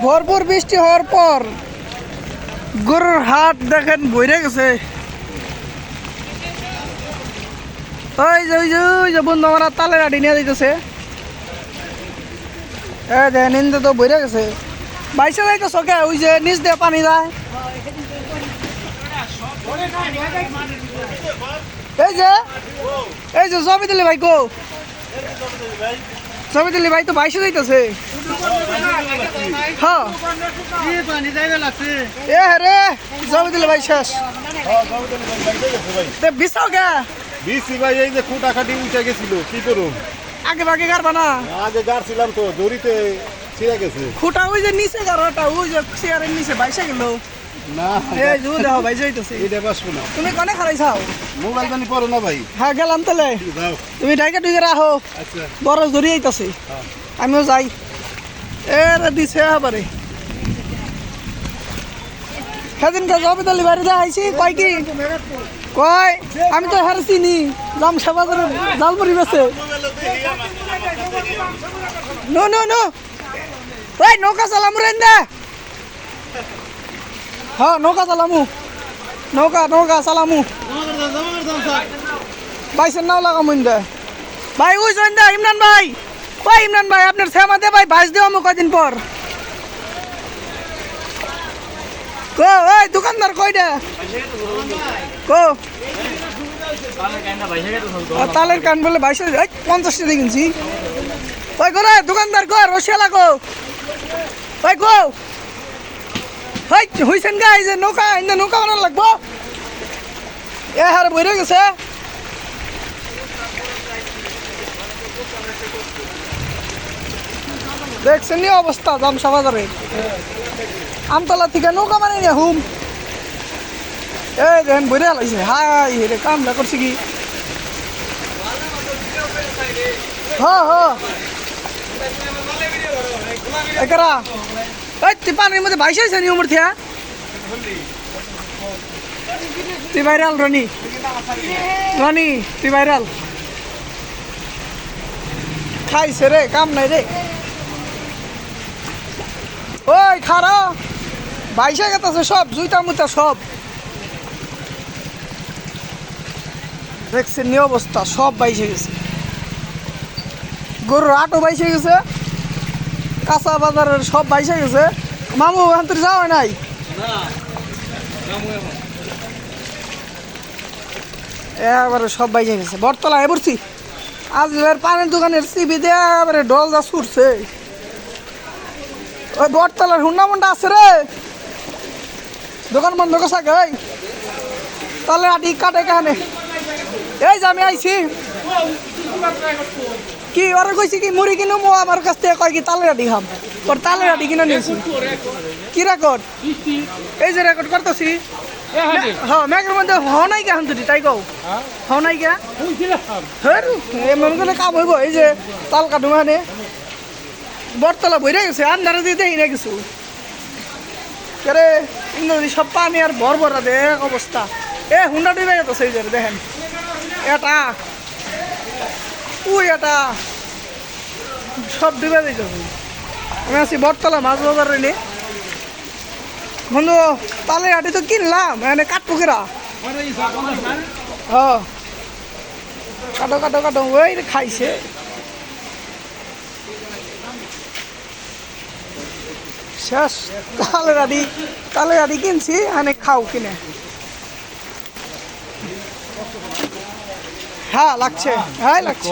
ভরপুর বৃষ্টি হওয়ার পর গরুর হাট দেখেন ভরে গেছে। ওই যে বন্ধু আমার তালের আটি নিয়ে দিতেছে। দেখেন ইন্দে তো ভরে গেছে। বাইসে যাইতেছ কে? ওই যে নিচ দিয়ে পানি যায়। এই যে জমি দিলি ভাই কো? জমি দিলি ভাই তো বাইসে যাইতেছে। হ্যাঁ রে জমি দিলি ভাই শেষ। বিছাও কে? বিসি ভাই এই যে খুঁটা খাটি উঠে গেছিল, কি করুন? আগে ভাগে গাড়বা না? আগে গাড়ছিলাম তো, দড়িতে ছিঁড়ে গেছে। খুঁটা ওই যে নিচে গাড়াটা ওই যে চেয়ারের নিচে বাইসে গেল। না এই যে দেখো ভাই যাইতেছে। এটা বাসবো না। তুমি কনে খারাইছাও? মোবাইল জানি পড়ো না ভাই। হ্যাঁ গেলাম তাহলে। যাও। তুমি ডাইকা ডুইকে রাখো, আচ্ছা বরজ ধরে আইতাছে। আমিও যাই। এরে দিছে আবারে। সেদিনকে জবিতালি বাড়িতে আইছি কয় কি কয় আমি তো হার চিনি জামসা বাজারে জালপুরি বেছে। নো নো নো ওই নৌকা চালামু রেন দে। হ্যাঁ নৌকা চালামু, নৌকা চালামু। বাইসের নাও লাগামু ইন্দে ভাই। ওই দে ইমরান ভাই, কই ইমরান ভাই আপনার সেমা দে ভাই, বাইস দেওয়া মু কয়দিন পর। কো ওই দোকানদার কয়টা কো? তালের কান বলে 50 টাকা কিনছি। ওই করে দোকানদার কর রসিয়ালা কো? ওই কো হইছেন গা? এই যে নৌকা ইন্দা নৌকা বানান লাগবো। এ হারে বইরে গেছে। দেখছেন নি অবস্থা জামসা বাজারে? আমতলা থেকে নৌকা মানে নিয়ে হুম। এই দেখেন বইরে হালাইছে। হাই রে কামটা করছে কি? একরা এই তুই পানির মধ্যে বাইশ হয়েছে নি উমর থিয়া? তুই ভাইরাল রনি, তুই ভাইরাল। খাইছে রে, কাম নাই রে। ওই খারা বাইশে গেছে সব, জুইতা মুতা সব। দেখছেন নি অবস্থা, সব বাইশে গেছে। গরুর আটও বাইশে গেছে, কাঁচা বাজারের সব বাইশে গেছে। মামু আন্তর যাওয়া নাই? এবারে সব বাইশে গেছে। বটতলায় পড়ছি আজ পানের দোকানের সিবি দেয়া এবারে ডল যা ছুটছে। ওই বটতলার হুন্ডা মুন্ডা আছে রে, দোকান বন্ধ করছে গে। তাহলে আটি কাটে কানে। এই যে আমি আইছি কি ওরা কইছি কি মুড়ি কিনো, মো আমার কাছ থেকে কয় কি তালের আটি খাম। ওর তালের আটি কিনে নিয়েছি। কি রেকর্ড? এই যে রেকর্ড করতেছি। হ্যাঁ মেঘের মধ্যে হও নাই কে হান্তুটি তাই কও? হও নাই কে? মনে করলে কাম হইব। এই যে তাল কাটু মানে বটতলা বইরে গেছে, আন্ধারে দিয়ে দেখি না কিছু। কে ইংরেজি সব পানি আর ভরভরা দেখ অবস্থা। এ হুন্ডা ডুবে গেছে এই যে দেখেন। এটা ওই এটা সব ডুবে দিতেছে। আমি আছি বটতলা মাছ বাজার রেলে। বন্ধু তালের আটি তো কিনলাম, এনে কাটবো কেরা? হ্যাঁ কাটো ওই খাইছে। শেষ তালের আটি কিনছি, এনে খাও কিনে। হ্যাঁ লাগছে, হ্যাঁ লাগছে।